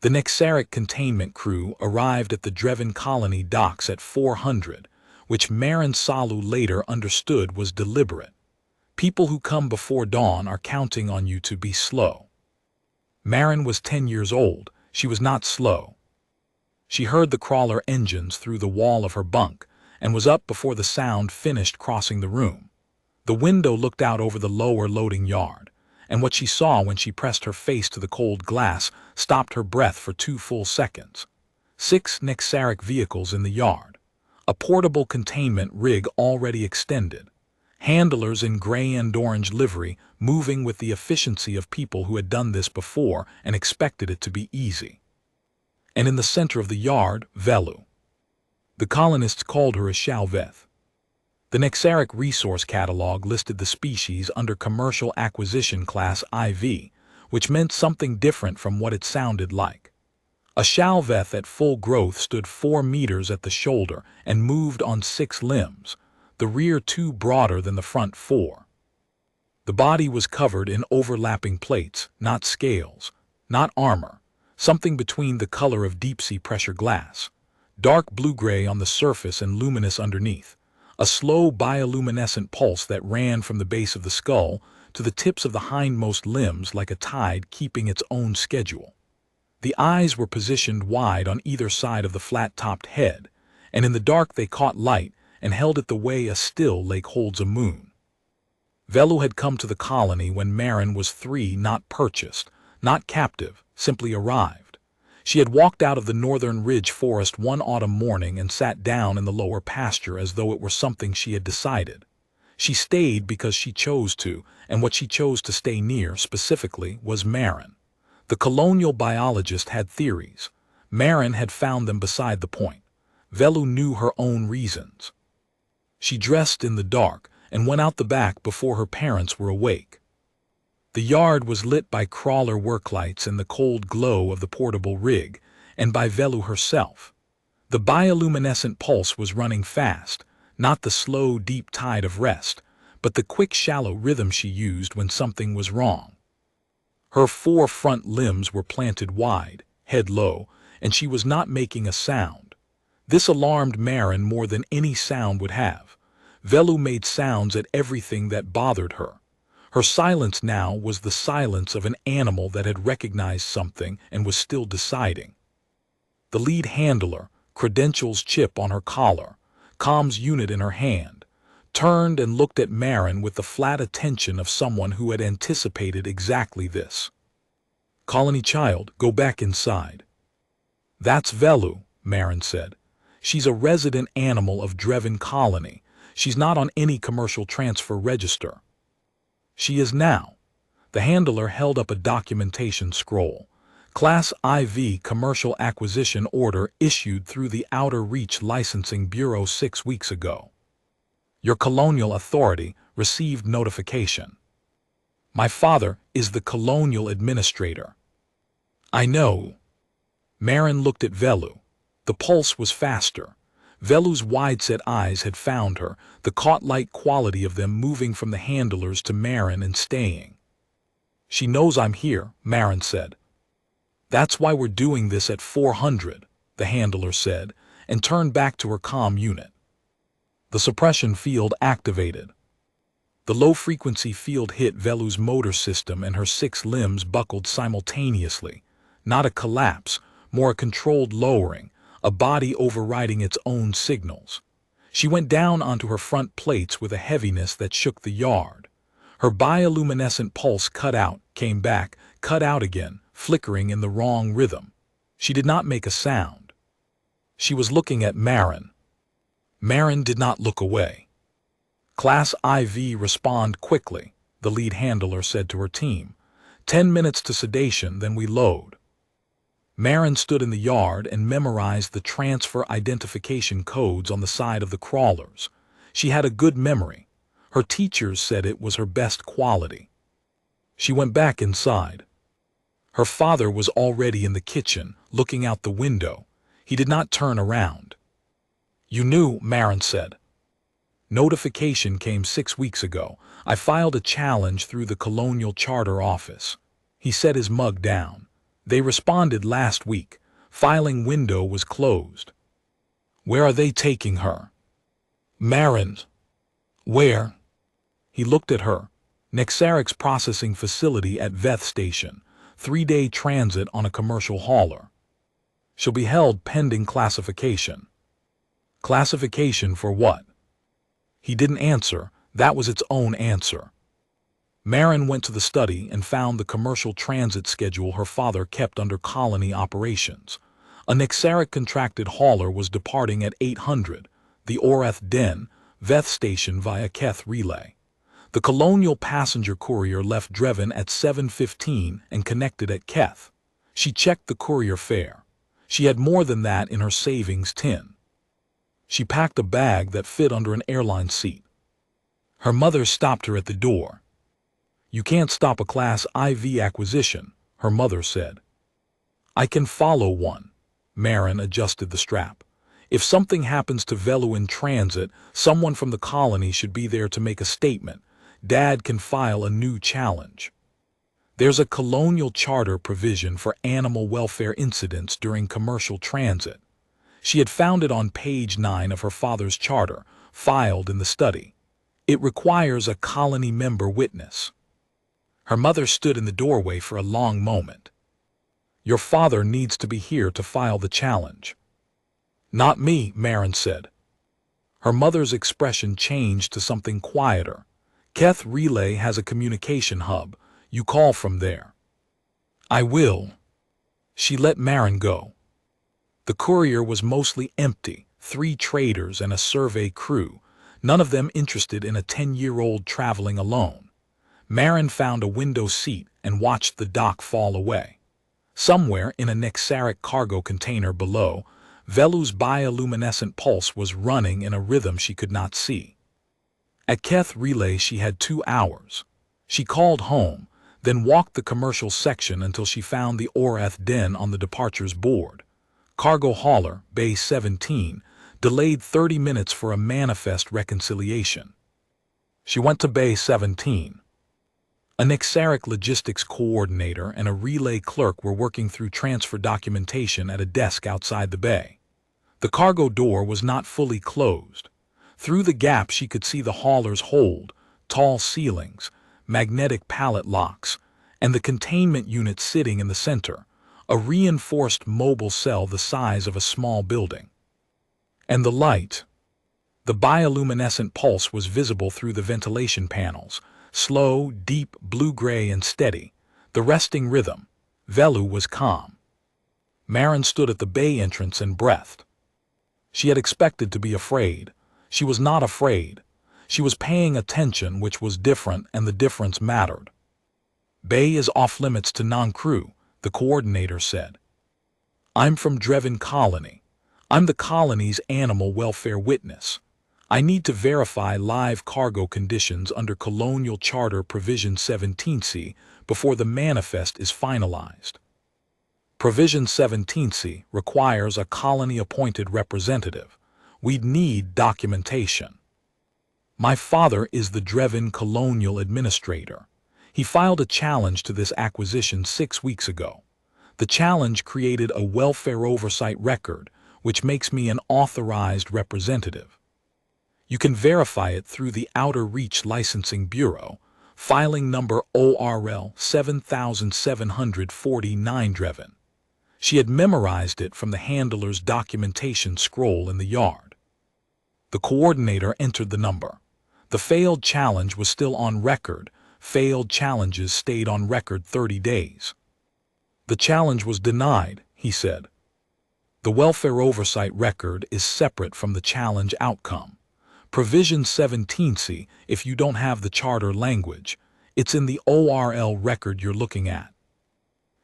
The Nexaric containment crew arrived at the Dreven colony docks at 400, which Maren later understood was deliberate. People who come before dawn are counting on you to be slow. Maren was 10 years old. She was not slow. She heard the crawler engines through the wall of her bunk and was up before the sound finished crossing the room. The window looked out over the lower loading yard, and what she saw when she pressed her face to the cold glass stopped her breath for 2 full seconds. 6 Nexaric vehicles in the yard. A portable containment rig already extended. Handlers in gray and orange livery moving with the efficiency of people who had done this before and expected it to be easy. And in the center of the yard, Velu. The colonists called her a Shal-Veth. The Nexaric resource catalog listed the species under Commercial Acquisition Class IV, which meant something different from what it sounded like. A Shal-Veth at full growth stood 4 meters at the shoulder and moved on 6 limbs, the rear 2 broader than the front 4. The body was covered in overlapping plates, not scales, not armor, something between the color of deep-sea pressure glass, dark blue-gray on the surface and luminous underneath. A slow bioluminescent pulse that ran from the base of the skull to the tips of the hindmost limbs like a tide keeping its own schedule. The eyes were positioned wide on either side of the flat-topped head, and in the dark they caught light and held it the way a still lake holds a moon. Velu had come to the colony when Maren was 3, not purchased, not captive, simply arrived. She had walked out of the northern ridge forest one autumn morning and sat down in the lower pasture as though it were something she had decided. She stayed because she chose to, and what she chose to stay near, specifically, was Maren. The colonial biologist had theories. Maren had found them beside the point. Velu knew her own reasons. She dressed in the dark and went out the back before her parents were awake. The yard was lit by crawler work lights in the cold glow of the portable rig, and by Velu herself. The bioluminescent pulse was running fast, not the slow, deep tide of rest, but the quick, shallow rhythm she used when something was wrong. Her 4 front limbs were planted wide, head low, and she was not making a sound. This alarmed Maren more than any sound would have. Velu made sounds at everything that bothered her. Her silence now was the silence of an animal that had recognized something and was still deciding. The lead handler, credentials chip on her collar, comms unit in her hand, turned and looked at Maren with the flat attention of someone who had anticipated exactly this. "Colony child, go back inside." "That's Velu," Maren said. "She's a resident animal of Dreven colony. She's not on any commercial transfer register." "She is now." The handler held up a documentation scroll. Class IV Commercial Acquisition Order issued through the Outer Reach Licensing Bureau 6 weeks ago. Your colonial authority received notification. My father is the colonial administrator. I know. Maren looked at Velu. The pulse was faster. Velu's wide-set eyes had found her, the caught-light quality of them moving from the handlers to Maren and staying. "She knows I'm here," Maren said. "That's why we're doing this at 400, the handler said, and turned back to her comm unit. The suppression field activated. The low-frequency field hit Velu's motor system and her 6 limbs buckled simultaneously. Not a collapse, more a controlled lowering, a body overriding its own signals. She went down onto her front plates with a heaviness that shook the yard. Her bioluminescent pulse cut out, came back, cut out again, flickering in the wrong rhythm. She did not make a sound. She was looking at Maren. Maren did not look away. "Class IV respond quickly," the lead handler said to her team. 10 minutes to sedation, then we load." Maren stood in the yard and memorized the transfer identification codes on the side of the crawlers. She had a good memory. Her teachers said it was her best quality. She went back inside. Her father was already in the kitchen, looking out the window. He did not turn around. "You knew," Maren said. "Notification came 6 weeks ago. I filed a challenge through the Colonial Charter office." He set his mug down. They responded last week. Filing window was closed. Where are they taking her? Maren. Where? He looked at her. Nexaric's processing facility at Veth Station. 3-day transit on a commercial hauler. She'll be held pending classification. Classification for what? He didn't answer. That was its own answer. Maren went to the study and found the commercial transit schedule her father kept under colony operations. A Nexaric contracted hauler was departing at 800, the Oreth Den, Veth Station via Keth Relay. The Colonial passenger courier left Dreven at 7:15 and connected at Keth. She checked the courier fare. She had more than that in her savings tin. She packed a bag that fit under an airline seat. Her mother stopped her at the door. You can't stop a Class IV acquisition, her mother said. I can follow one. Maren adjusted the strap. If something happens to Velu in transit, someone from the colony should be there to make a statement. Dad can file a new challenge. There's a Colonial Charter provision for animal welfare incidents during commercial transit. She had found it on page 9 of her father's charter, filed in the study. It requires a colony member witness. Her mother stood in the doorway for a long moment. Your father needs to be here to file the challenge. Not me, Maren said. Her mother's expression changed to something quieter. Keth Relay has a communication hub. You call from there. I will. She let Maren go. The courier was mostly empty, 3 traders and a survey crew, none of them interested in a 10-year-old traveling alone. Maren found a window seat and watched the dock fall away. Somewhere in a Nexaric cargo container below, Velu's bioluminescent pulse was running in a rhythm she could not see. At Keth Relay she had 2 hours. She called home, then walked the commercial section until she found the Oreth Den on the departures board. Cargo hauler, Bay 17, delayed 30 minutes for a manifest reconciliation. She went to Bay 17. A Nexaric logistics coordinator and a relay clerk were working through transfer documentation at a desk outside the bay. The cargo door was not fully closed. Through the gap she could see the hauler's hold, tall ceilings, magnetic pallet locks, and the containment unit sitting in the center, a reinforced mobile cell the size of a small building. And the light. The bioluminescent pulse was visible through the ventilation panels, slow, deep, blue-gray and steady, the resting rhythm. Velu was calm. Maren stood at the bay entrance and breathed. She had expected to be afraid. She was not afraid. She was paying attention, which was different, and the difference mattered. Bay is off-limits to non-crew, the coordinator said. I'm from Dreven Colony. I'm the colony's animal welfare witness. I need to verify live cargo conditions under Colonial Charter Provision 17C before the manifest is finalized. Provision 17C requires a colony-appointed representative. We'd need documentation. My father is the Dreven Colonial Administrator. He filed a challenge to this acquisition 6 weeks ago. The challenge created a welfare oversight record, which makes me an authorized representative. You can verify it through the Outer Reach Licensing Bureau, filing number ORL 7749 Dreven. She had memorized it from the handler's documentation scroll in the yard. The coordinator entered the number. The failed challenge was still on record. Failed challenges stayed on record 30 days. The challenge was denied, he said. The welfare oversight record is separate from the challenge outcome. Provision 17C, if you don't have the charter language, it's in the ORL record you're looking at.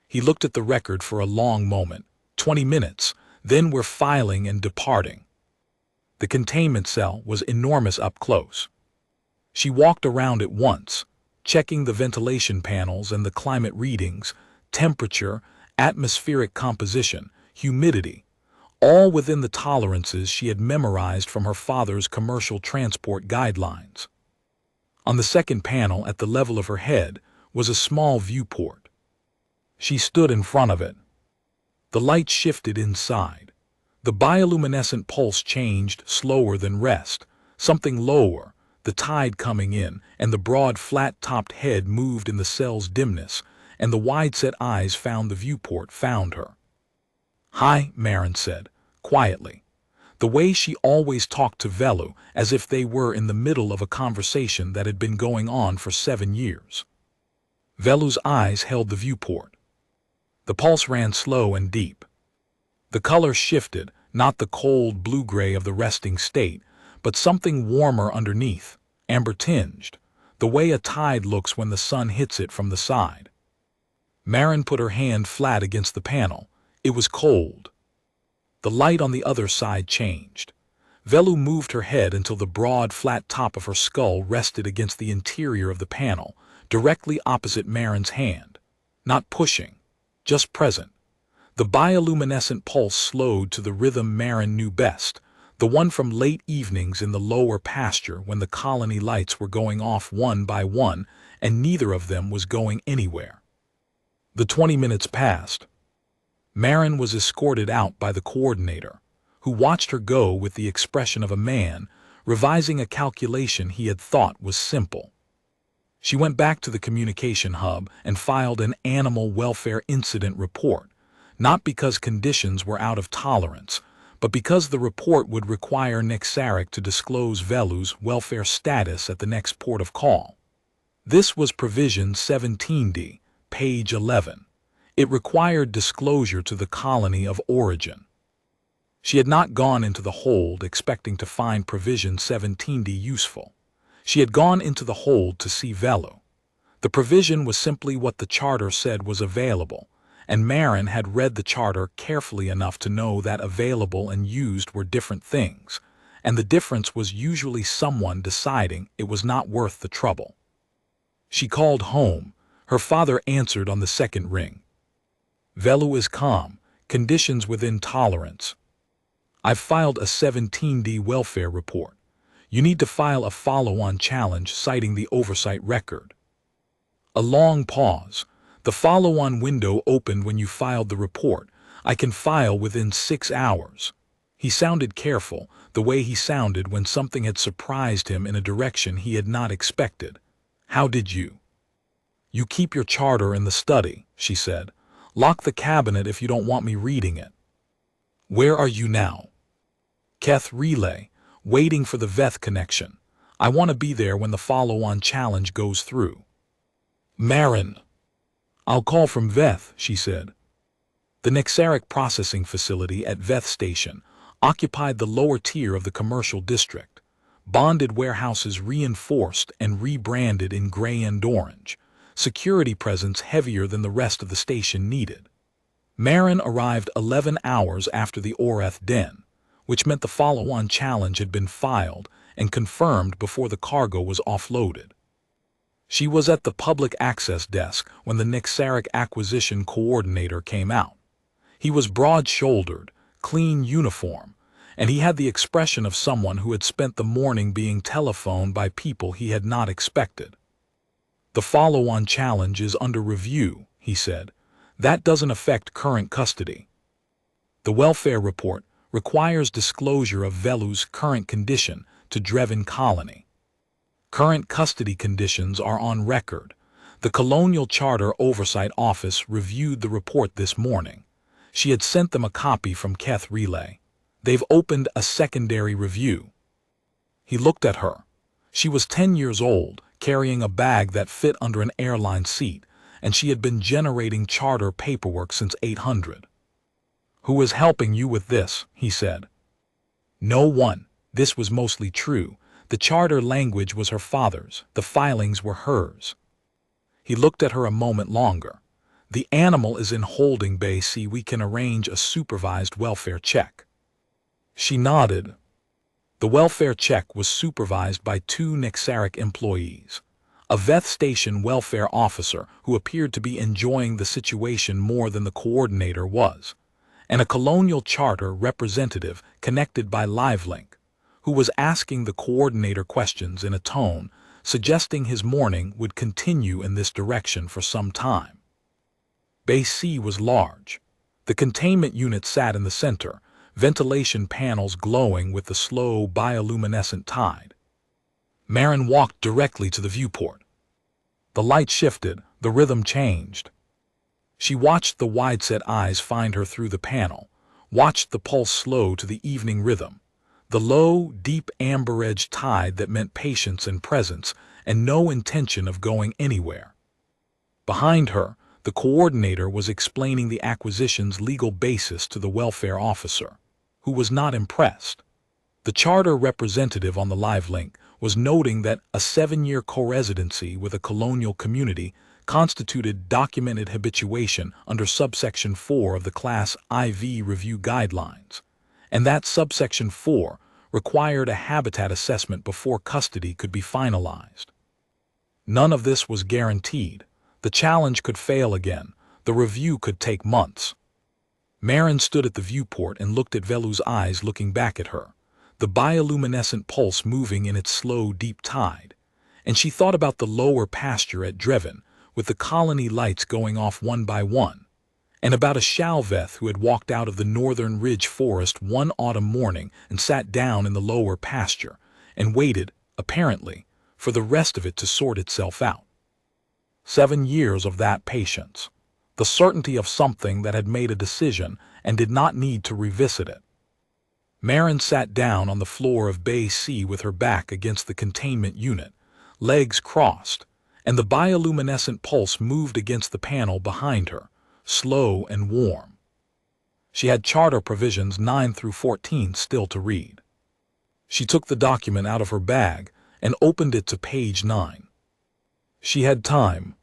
He looked at the record for a long moment, 20 minutes, then we're filing and departing. The containment cell was enormous up close. She walked around it once, checking the ventilation panels and the climate readings, temperature, atmospheric composition, humidity, all within the tolerances she had memorized from her father's commercial transport guidelines. On the second panel at the level of her head was a small viewport. She stood in front of it. The light shifted inside. The bioluminescent pulse changed slower than rest, something lower, the tide coming in, and the broad flat-topped head moved in the cell's dimness, and the wide-set eyes found the viewport, found her. "Hi," Maren said, quietly, the way she always talked to Velu, as if they were in the middle of a conversation that had been going on for 7 years. Velu's eyes held the viewport. The pulse ran slow and deep. The color shifted, not the cold blue-gray of the resting state, but something warmer underneath, amber-tinged, the way a tide looks when the sun hits it from the side. Maren put her hand flat against the panel. It was cold. The light on the other side changed. Velu moved her head until the broad, flat top of her skull rested against the interior of the panel, directly opposite Maren's hand. Not pushing, just present. The bioluminescent pulse slowed to the rhythm Maren knew best, the one from late evenings in the lower pasture when the colony lights were going off one by one and neither of them was going anywhere. The 20 minutes passed. Maren was escorted out by the coordinator, who watched her go with the expression of a man revising a calculation he had thought was simple. She went back to the communication hub and filed an animal welfare incident report, not because conditions were out of tolerance, but because the report would require Nexaric to disclose Velu's welfare status at the next port of call. This was Provision 17D, page 11. It required disclosure to the colony of origin. She had not gone into the hold expecting to find Provision 17D useful. She had gone into the hold to see Velu. The provision was simply what the charter said was available, and Maren had read the charter carefully enough to know that available and used were different things, and the difference was usually someone deciding it was not worth the trouble. She called home. Her father answered on the second ring. "Velu is calm, conditions within tolerance. I've filed a 17D welfare report. You need to file a follow-on challenge citing the oversight record." A long pause. "The follow-on window opened when you filed the report. I can file within 6 hours. He sounded careful, the way he sounded when something had surprised him in a direction he had not expected. "How did you?" "You keep your charter in the study," she said. "Lock the cabinet if you don't want me reading it." "Where are you now?" "Keth Relay, waiting for the Veth connection. I want to be there when the follow-on challenge goes through." "Maren." "I'll call from Veth," she said. The Nexaric processing facility at Veth Station occupied the lower tier of the commercial district, bonded warehouses reinforced and rebranded in gray and orange, security presence heavier than the rest of the station needed. Maren arrived 11 hours after the Oreth den, which meant the follow-on challenge had been filed and confirmed before the cargo was offloaded. She was at the public access desk when the Nexaric acquisition coordinator came out. He was broad-shouldered, clean uniform, and he had the expression of someone who had spent the morning being telephoned by people he had not expected. "The follow-on challenge is under review," he said. "That doesn't affect current custody. The welfare report requires disclosure of Velu's current condition to Dreven Colony. Current custody conditions are on record. The Colonial Charter Oversight Office reviewed the report this morning. She had sent them a copy from Keth Relay. They've opened a secondary review." He looked at her. She was 10 years old, carrying a bag that fit under an airline seat, and she had been generating charter paperwork since 800. "Who is helping you with this?" he said. "No one." This was mostly true. The charter language was her father's, the filings were hers. He looked at her a moment longer. "The animal is in holding bay. See, we can arrange a supervised welfare check." She nodded. The welfare check was supervised by 2 Nexaric employees. A Veth Station welfare officer who appeared to be enjoying the situation more than the coordinator was, and a Colonial Charter representative connected by LiveLink, who was asking the coordinator questions in a tone suggesting his morning would continue in this direction for some time. Bay C was large. The containment unit sat in the center, ventilation panels glowing with the slow bioluminescent tide. Maren walked directly to the viewport. The light shifted, the rhythm changed. She watched the wide-set eyes find her through the panel, watched the pulse slow to the evening rhythm, the low, deep amber-edged tide that meant patience and presence and no intention of going anywhere. Behind her, the coordinator was explaining the acquisition's legal basis to the welfare officer, who was not impressed. The charter representative on the live link was noting that a 7-year co-residency with a colonial community constituted documented habituation under subsection 4 of the Class IV Review Guidelines, and that subsection 4 required a habitat assessment before custody could be finalized. None of this was guaranteed. The challenge could fail again. The review could take months. Maren stood at the viewport and looked at Velu's eyes looking back at her, the bioluminescent pulse moving in its slow, deep tide. And she thought about the lower pasture at Dreven, with the colony lights going off one by one, and about a Shal-Veth who had walked out of the northern ridge forest one autumn morning and sat down in the lower pasture and waited, apparently, for the rest of it to sort itself out. 7 years of that patience, the certainty of something that had made a decision and did not need to revisit it. Maren sat down on the floor of Bay C with her back against the containment unit, legs crossed, and the bioluminescent pulse moved against the panel behind her, slow and warm. She had charter provisions 9 through 14 still to read. She took the document out of her bag and opened it to page 9. She had time,